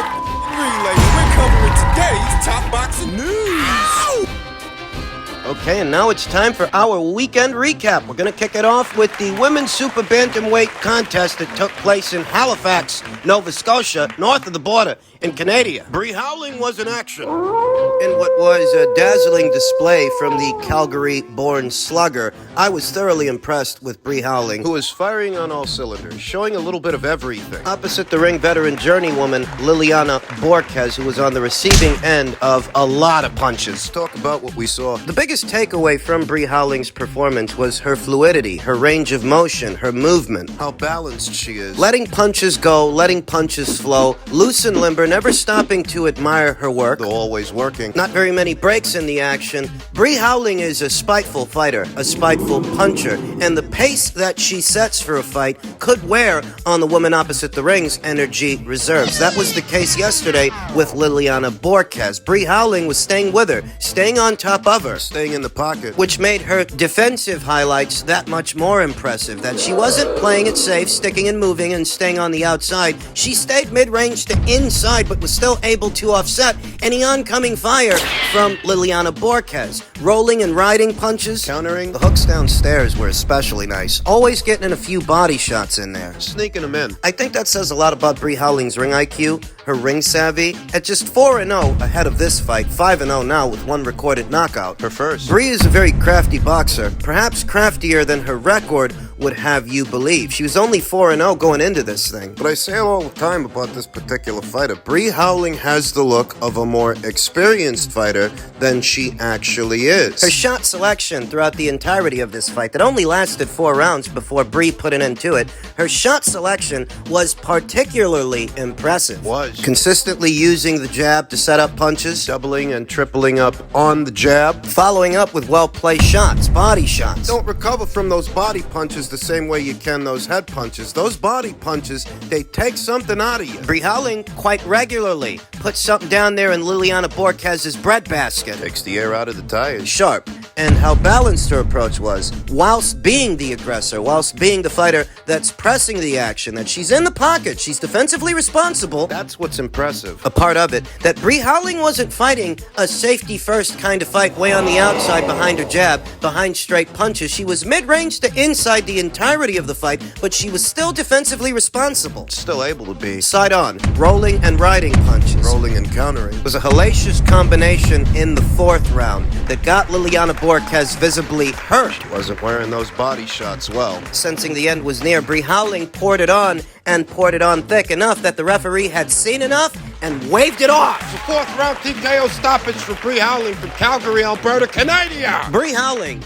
Relay, we're covering today's top boxing news. Okay, and now it's time for our weekend recap. We're going to kick it off with the women's super bantamweight contest that took place in Halifax, Nova Scotia, north of the border in Canada. Howling was in action in what was a dazzling display from the Calgary-born slugger. I was thoroughly impressed with Howling, who is firing on all cylinders, showing a little bit of everything. Opposite the ring veteran journeywoman Liliana Borquez, who was on the receiving end of a lot of punches. Let's talk about what we saw. The biggest takeaway from Howling's performance was her fluidity, her range of motion, her movement, how balanced she is. Letting punches go, letting punches flow, loose and limber, never stopping to admire her work. Though always working. Not very many breaks in the action. Howling is a spiteful fighter, a spiteful puncher, and the pace that she sets for a fight could wear on the woman opposite the ring's energy reserves. That was the case yesterday with Liliana Borquez. Howling was staying with her, staying on top of her, staying in the pocket, which made her defensive highlights that much more impressive. That she wasn't playing it safe, sticking and moving and staying on the outside. She stayed mid-range to inside, but was still able to offset any oncoming fire from Liliana Borquez. Rolling and riding punches, countering. The hooks downstairs were especially nice. Always getting in a few body shots in there. Sneaking them in. I think that says a lot about Howling's ring IQ, her ring savvy. At just 4-0 ahead of this fight, 5-0 now with one recorded knockout. Her first. Bree is a very crafty boxer, perhaps craftier than her record would have you believe. She was only 4-0 going into this thing. But I say all the time about this particular fighter. Howling has the look of a more experienced fighter than she actually is. Her shot selection throughout the entirety of this fight that only lasted 4 rounds before Bree put an end to it, her shot selection was particularly impressive. Consistently using the jab to set up punches, doubling and tripling up on the jab, following up with well-placed shots, body shots. Don't recover from those body punches the same way you can those head punches. Those body punches, they take something out of you. Howling quite regularly puts something down there in Liliana Borquez's breadbasket. Takes the air out of the tires. Sharp. And how balanced her approach was, whilst being the aggressor, whilst being the fighter that's pressing the action, that she's in the pocket, she's defensively responsible. That's what's impressive. A part of it, that Howling wasn't fighting a safety-first kind of fight way on the outside behind her jab, behind straight punches. She was mid-range to inside the entirety of the fight, but she was still defensively responsible. Still able to be. Side on, rolling and riding punches. Rolling and countering. It was a hellacious combination in the 4th round that got Liliana Borquez visibly hurt. She wasn't wearing those body shots well. Sensing the end was near, Howling poured it on, and poured it on thick enough that the referee had seen enough and waved it off. The 4th round TKO stoppage for Howling from Calgary, Alberta, Canada. Howling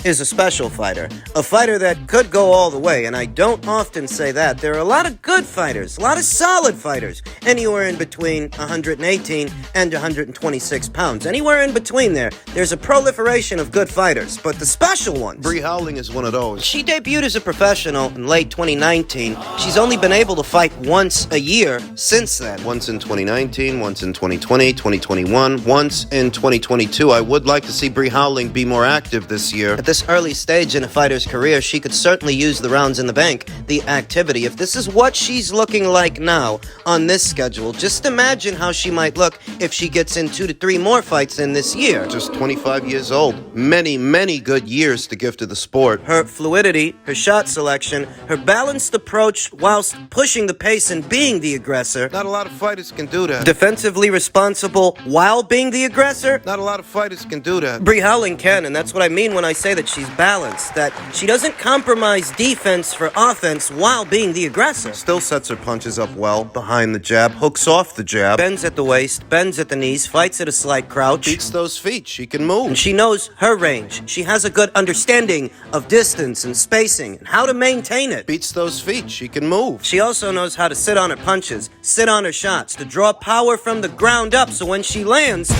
is a special fighter, a fighter that could go all the way, and I don't often say that. There are a lot of good fighters, a lot of solid fighters, anywhere in between 118 and 126 pounds. Anywhere in between there's a proliferation of good fighters, but the special ones. Howling is one of those. She debuted as a professional in late 2019. She's only been able to fight once a year since then. Once in 2019, once in 2020, 2021, once in 2022. I would like to see Howling be more active this year. At this early stage in a fighter's career, she could certainly use the rounds in the bank, the activity. If this is what she's looking like now on this schedule, just imagine how she might look if she gets in 2 to 3 more fights in this year. Just 25 years old. Many, many good years to give to the sport. Her fluidity, her shot selection, her balanced approach whilst pushing the pace and being the aggressor. Not a lot of fighters can do that. Defensively responsible while being the aggressor. Not a lot of fighters can do that. Howling can, and that's what I mean when I say that she's balanced, that she doesn't compromise defense for offense while being the aggressor. Still sets her punches up well, behind the jab, hooks off the jab, bends at the waist, bends at the knees, fights at a slight crouch, beats those feet, she can move. And she knows her range. She has a good understanding of distance and spacing and how to maintain it. Beats those feet, she can move. She also knows how to sit on her punches, sit on her shots, to draw power from the ground up, so when she lands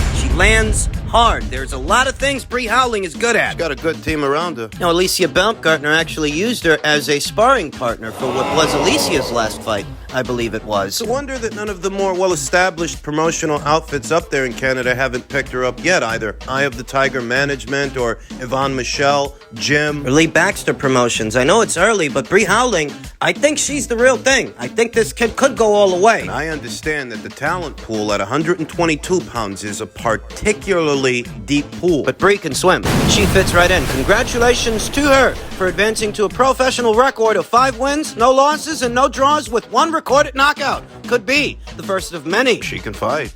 hard. There's a lot of things Howling is good at. She's got a good team around her. Now, Alicia Baumgartner actually used her as a sparring partner for what was Alicia's last fight. I believe it was. It's a wonder that none of the more well-established promotional outfits up there in Canada haven't picked her up yet, either Eye of the Tiger Management or Yvonne Michelle, Jim, or Lee Baxter Promotions. I know it's early, but Bree Howling, I think she's the real thing. I think this kid could go all the way. And I understand that the talent pool at 122 pounds is a particularly deep pool. But Bree can swim. She fits right in. Congratulations to her for advancing to a professional record of 5 wins, no losses, and no draws with 1 recorded knockout. Could be the first of many. She can fight.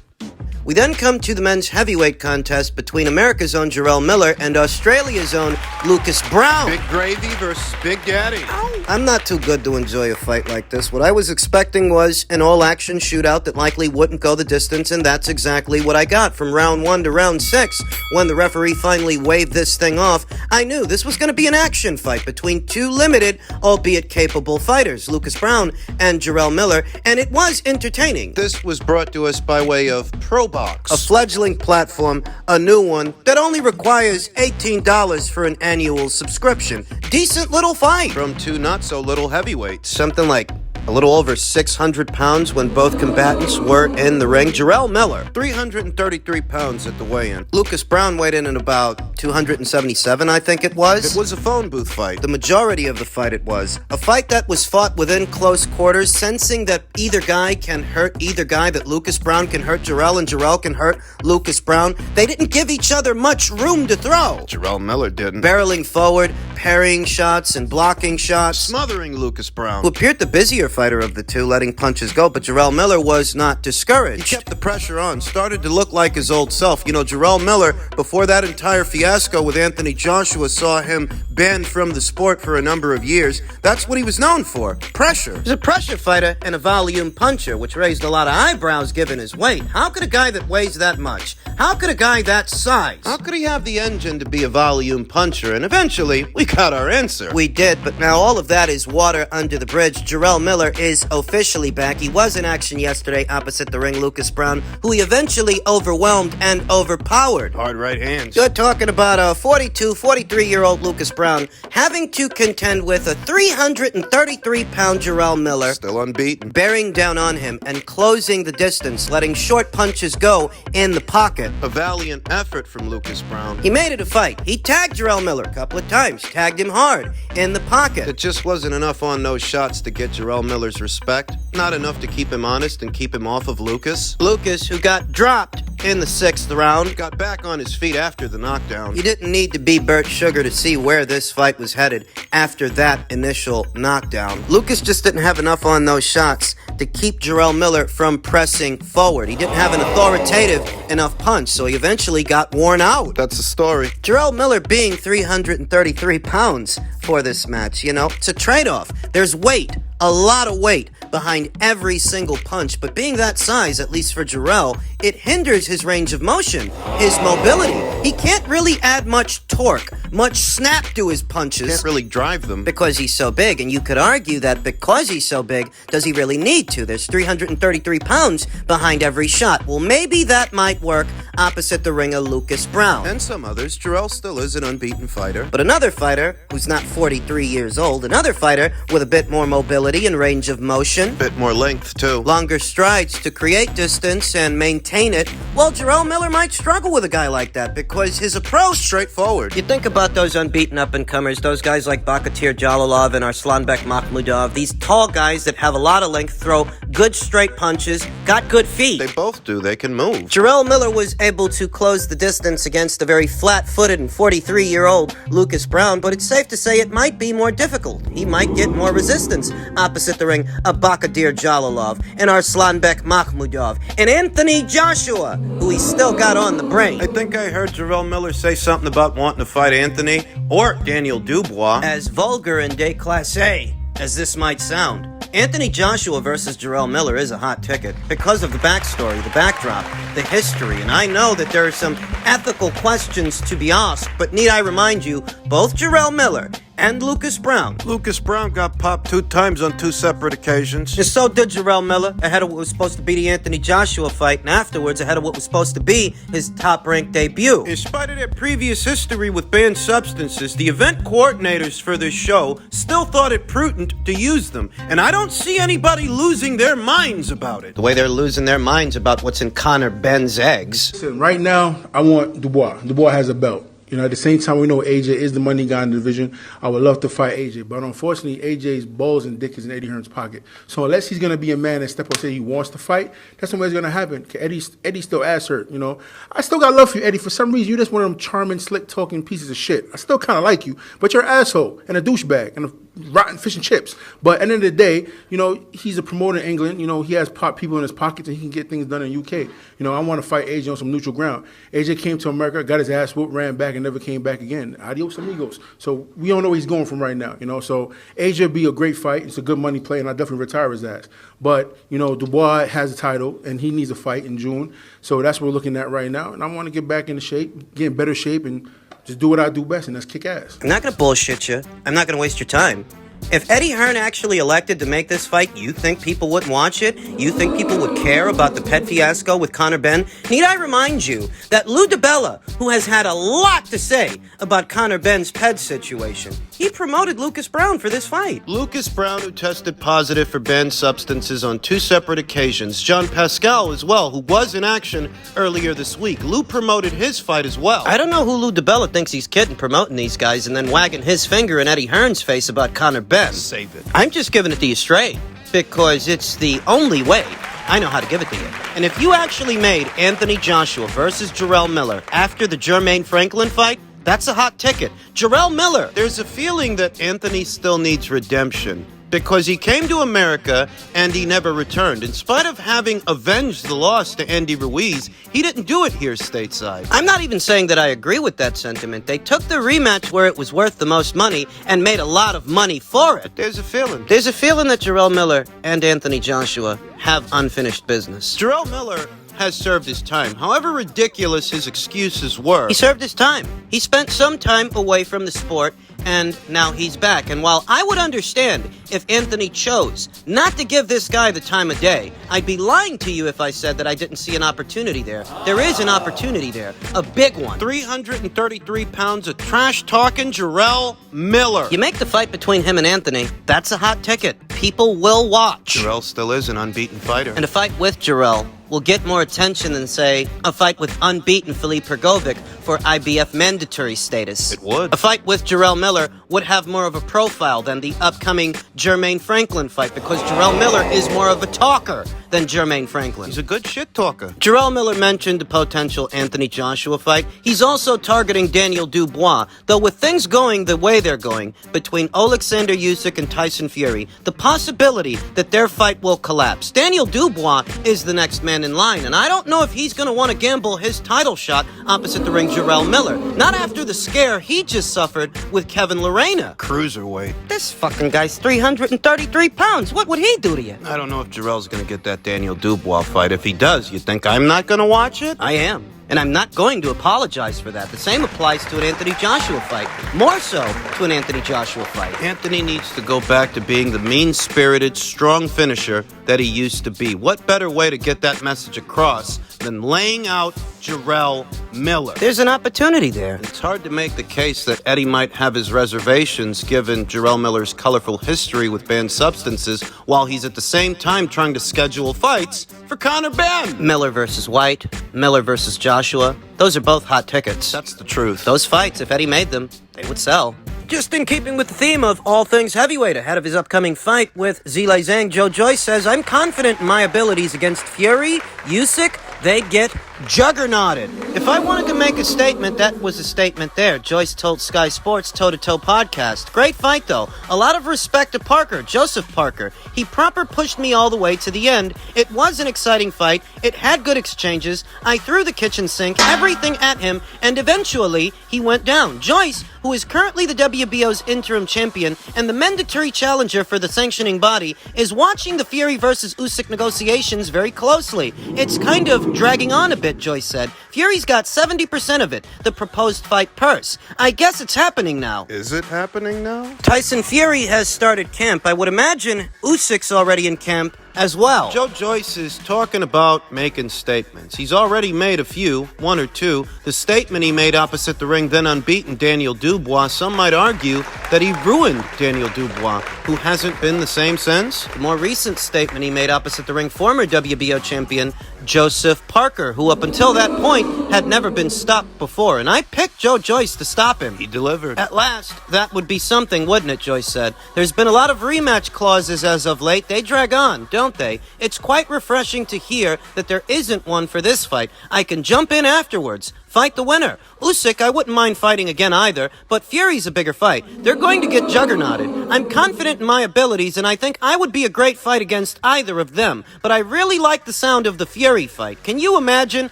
We then come to the men's heavyweight contest between America's own Jarrell Miller and Australia's own Lucas Browne. Big Gravy versus Big Daddy. I'm not too good to enjoy a fight like this. What I was expecting was an all-action shootout that likely wouldn't go the distance, and that's exactly what I got. From round 1 to round 6, when the referee finally waved this thing off, I knew this was going to be an action fight between 2 limited, albeit capable fighters, Lucas Browne and Jarrell Miller, and it was entertaining. This was brought to us by way of ProBox, a fledgling platform, a new one that only requires $18 for an annual subscription. Decent little fight from 2 not-so-little heavyweights. Something like a little over 600 pounds when both combatants were in the ring. Jarrell Miller, 333 pounds at the weigh-in. Lucas Browne weighed in at about 277, I think it was. It was a phone booth fight. The majority of the fight it was. A fight that was fought within close quarters, sensing that either guy can hurt either guy, that Lucas Browne can hurt Jarrell and Jarrell can hurt Lucas Browne. They didn't give each other much room to throw. Jarrell Miller didn't. Barreling forward, parrying shots and blocking shots. Smothering Lucas Browne, who appeared the busier fighter of the two, letting punches go, but Jarrell Miller was not discouraged. He kept the pressure on, started to look like his old self. You know, Jarrell Miller, before that entire fiasco with Anthony Joshua saw him banned from the sport for a number of years, that's what he was known for. Pressure. He's a pressure fighter and a volume puncher, which raised a lot of eyebrows given his weight. How could a guy that weighs that much? How could a guy that size? How could he have the engine to be a volume puncher? And eventually, we got our answer. We did, but now all of that is water under the bridge. Jarrell Miller is officially back. He was in action yesterday opposite the ring, Lucas Browne, who he eventually overwhelmed and overpowered. Hard right hands. You're talking about a 43-year-old Lucas Browne having to contend with a 333-pound Jarrell Miller, still unbeaten, bearing down on him and closing the distance, letting short punches go in the pocket. A valiant effort from Lucas Browne. He made it a fight. He tagged Jarrell Miller a couple of times, tagged him hard in the pocket. It just wasn't enough on those shots to get Jarrell Miller's respect. Not enough to keep him honest and keep him off of Lucas. Lucas, who got dropped in the 6th round, got back on his feet after the knockdown. You didn't need to be Bert Sugar to see where this fight was headed after that initial knockdown. Lucas just didn't have enough on those shots to keep Jarrell Miller from pressing forward. He didn't have an authoritative enough punch, so he eventually got worn out. That's the story. Jarrell Miller being 333 pounds for this match, you know, it's a trade-off. There's weight, a lot of weight behind every single punch, but being that size, at least for Jarrell, it hinders his range of motion, his mobility. He can't really add much torque, much snap to his punches. Can't really drive them because he's so big, and you could argue that because he's so big, does he really need to? There's 333 pounds behind every shot. Well, maybe that might work opposite the ring of Lucas Browne. And some others. Jarrell still is an unbeaten fighter. But another fighter who's not 43 years old, another fighter with a bit more mobility and range of motion. Bit more length, too. Longer strides to create distance and maintain it. Well, Jarrell Miller might struggle with a guy like that because his approach straightforward. You think about those unbeaten up-and-comers, those guys like Bakatir Jalolov and Arslanbek Makhmudov, these tall guys that have a lot of length, throw good straight punches, got good feet. They both do. They can move. Jarrell Miller was able to close the distance against a very flat-footed and 43-year-old Lucas Browne, but it's safe to say it might be more difficult. He might get more resistance opposite the ring of Bakadir Jalolov and Arslanbek Makhmudov and Anthony Joshua, who he still got on the brain. I think I heard Jarrell Miller say something about wanting to fight Anthony or Daniel Dubois. As vulgar and déclassé as this might sound, Anthony Joshua versus Jarrell Miller is a hot ticket because of the backstory, the backdrop, the history, and I know that there are some ethical questions to be asked, but need I remind you, both Jarrell Miller and Lucas Browne. Lucas Browne got popped 2 times on 2 separate occasions. And so did Jarrell Miller, ahead of what was supposed to be the Anthony Joshua fight, and afterwards ahead of what was supposed to be his top-ranked debut. In spite of their previous history with banned substances, the event coordinators for this show still thought it prudent to use them, and I don't see anybody losing their minds about it. The way they're losing their minds about what's in Conor Benn's eggs. Listen, right now, I want Dubois. Dubois has a belt. You know, at the same time, we know AJ is the money guy in the division. I would love to fight AJ, but unfortunately, AJ's balls and dick is in Eddie Hearn's pocket. So unless he's going to be a man and step up and say he wants to fight, that's not what's going to happen. Eddie's still ass hurt, you know. I still got love for you, Eddie. For some reason, you're just one of them charming, slick-talking pieces of shit. I still kind of like you, but you're an asshole and a douchebag and a rotten fish and chips. But at the end of the day, you know, he's a promoter in England. You know, he has people in his pockets and he can get things done in UK. You know, I want to fight AJ on some neutral ground. AJ came to America, got his ass whooped, ran back, and never came back again. Adios amigos. So we don't know where he's going from right now, you know. So AJ would be a great fight. It's a good money play, and I definitely retire his ass. But, you know, Dubois has a title, and he needs a fight in June. So that's what we're looking at right now. And I want to get back into shape, get in better shape, and just do what I do best, and that's kick ass. I'm not going to bullshit you. I'm not going to waste your time. If Eddie Hearn actually elected to make this fight, you think people wouldn't watch it? You think people would care about the pet fiasco with Conor Benn? Need I remind you that Lou DiBella, who has had a lot to say about Conor Benn's ped situation, he promoted Lucas Browne for this fight. Lucas Browne, who tested positive for banned substances on 2 separate occasions. John Pascal as well, who was in action earlier this week. Lou promoted his fight as well. I don't know who Lou DiBella thinks he's kidding promoting these guys and then wagging his finger in Eddie Hearn's face about Conor Benn. Save it. I'm just giving it to you straight because it's the only way I know how to give it to you. And if you actually made Anthony Joshua versus Jarrell Miller after the Jermaine Franklin fight, that's a hot ticket. Jarrell Miller. There's a feeling that Anthony still needs redemption because he came to America and he never returned. In spite of having avenged the loss to Andy Ruiz, he didn't do it here stateside. I'm not even saying that I agree with that sentiment. They took the rematch where it was worth the most money and made a lot of money for it. There's a feeling. There's a feeling that Jarrell Miller and Anthony Joshua have unfinished business. Jarrell Miller has served his time. However ridiculous his excuses were, He served his time. He spent some time away from the sport, and now he's back. And while I would understand if Anthony chose not to give this guy the time of day, I'd be lying to you if I said that I didn't see an opportunity there. There is an opportunity there, a big one. 333 pounds of trash-talking Jarrell Miller. You make the fight between him and Anthony, that's a hot ticket. People will watch. Jarrell still is an unbeaten fighter. And a fight with Jarrell will get more attention than, say, a fight with unbeaten Filip Pergovic for IBF mandatory status. It would. A fight with Jarrell Miller would have more of a profile than the upcoming Jermaine Franklin fight because Jarrell Miller is more of a talker than Jermaine Franklin. He's a good shit talker. Jarrell Miller mentioned a potential Anthony Joshua fight. He's also targeting Daniel Dubois, though with things going the way they're going between Alexander Usyk and Tyson Fury, the possibility that their fight will collapse. Daniel Dubois is the next man in line, and I don't know if he's going to want to gamble his title shot opposite the ring Jarrell Miller. Not after the scare he just suffered with Kevin Lorena. Cruiserweight. This fucking guy's 333 pounds. What would he do to you? I don't know if Jarrell's going to get that Daniel Dubois fight. If he does, you think I'm not going to watch it? I am. And I'm not going to apologize for that. The same applies to an Anthony Joshua fight. More so to an Anthony Joshua fight. Anthony needs to go back to being the mean-spirited, strong finisher that he used to be. What better way to get that message across than laying out Jarrell Miller? There's an opportunity there. It's hard to make the case that Eddie might have his reservations given Jarrell Miller's colorful history with banned substances while he's at the same time trying to schedule fights for Conor Benn. Miller versus White, Miller versus Joshua. Those are both hot tickets. That's the truth. Those fights, if Eddie made them, they would sell. Just in keeping with the theme of all things heavyweight ahead of his upcoming fight with Zhang, Joe Joyce says, I'm confident in my abilities against Fury, Usyk. They get juggernauted. If I wanted to make a statement, that was a statement there. Joyce told Sky Sports Toe-to-Toe podcast. Great fight, though. A lot of respect to Parker, Joseph Parker. He proper pushed me all the way to the end. It was an exciting fight. It had good exchanges. I threw the kitchen sink, everything at him, and eventually he went down. Joyce, who is currently the WBO's interim champion and the mandatory challenger for the sanctioning body, is watching the Fury versus Usyk negotiations very closely. It's kind of dragging on a bit, Joyce said. Fury's got 70% of it, the proposed fight purse. I guess it's happening now. Is it happening now? Tyson Fury has started camp. I would imagine Usyk's already in camp as well. Joe Joyce is talking about making statements. He's already made a few, one or two. The statement he made opposite the ring, then unbeaten Daniel Dubois, some might argue that he ruined Daniel Dubois, who hasn't been the same since. The more recent statement he made opposite the ring, former WBO champion Joseph Parker, who up until that point had never been stopped before, and I picked Joe Joyce to stop him. He delivered. At last, that would be something, wouldn't it, Joyce said. There's been a lot of rematch clauses as of late. They drag on, don't they? It's quite refreshing to hear that there isn't one for this fight. I can jump in afterwards. Fight the winner. Usyk, I wouldn't mind fighting again either, but Fury's a bigger fight. They're going to get juggernauted. I'm confident in my abilities, and I think I would be a great fight against either of them. But I really like the sound of the Fury fight. Can you imagine?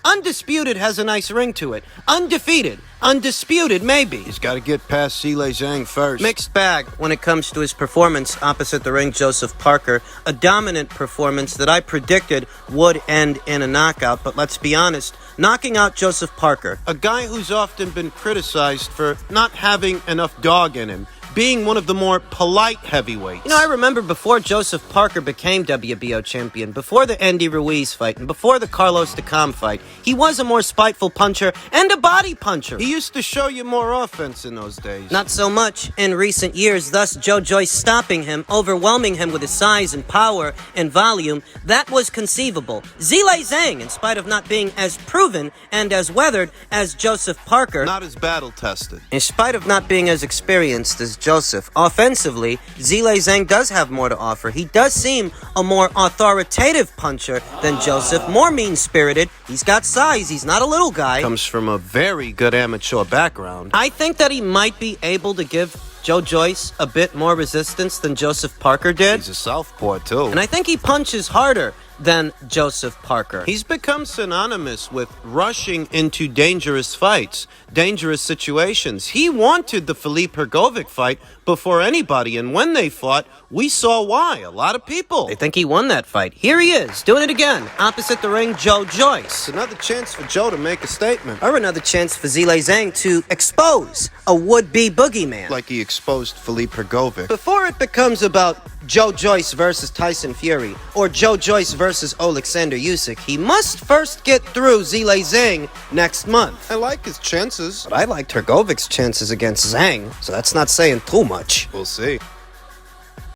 Undisputed has a nice ring to it. Undefeated. Undisputed, maybe. He's got to get past Zhang first. Mixed bag when it comes to his performance opposite the ring, Joseph Parker. A dominant performance that I predicted would end in a knockout, but let's be honest, knocking out Joseph Parker, a guy who's often been criticized for not having enough dog in him, being one of the more polite heavyweights. You know, I remember before Joseph Parker became WBO champion, before the Andy Ruiz fight, and before the Carlos Takam fight, he was a more spiteful puncher and a body puncher. He used to show you more offense in those days. Not so much in recent years, thus Joe Joyce stopping him, overwhelming him with his size and power and volume. That was conceivable. Zhang, in spite of not being as proven and as weathered as Joseph Parker, not as battle-tested. In spite of not being as experienced as Joseph, offensively, Zhang does have more to offer. He does seem a more authoritative puncher than Joseph, more mean-spirited. He's got size. He's not a little guy. Comes from a very good amateur background. I think that he might be able to give Joe Joyce a bit more resistance than Joseph Parker did. He's a southpaw, too. And I think he punches harder than Joseph Parker. He's become synonymous with rushing into dangerous fights, dangerous situations. He wanted the Filip Hrgovic fight before anybody, and when they fought, we saw why. A lot of people. They think he won that fight. Here he is, doing it again, opposite the ring, Joe Joyce. It's another chance for Joe to make a statement. Or another chance for Zhang to expose a would-be boogeyman. Like he exposed Filip Hrgovic. Before it becomes about Joe Joyce versus Tyson Fury, or Joe Joyce versus Alexander Usyk, he must first get through Zhang next month. I like his chances. But I liked Hrgovic's chances against Zhang, so that's not saying too much. We'll see.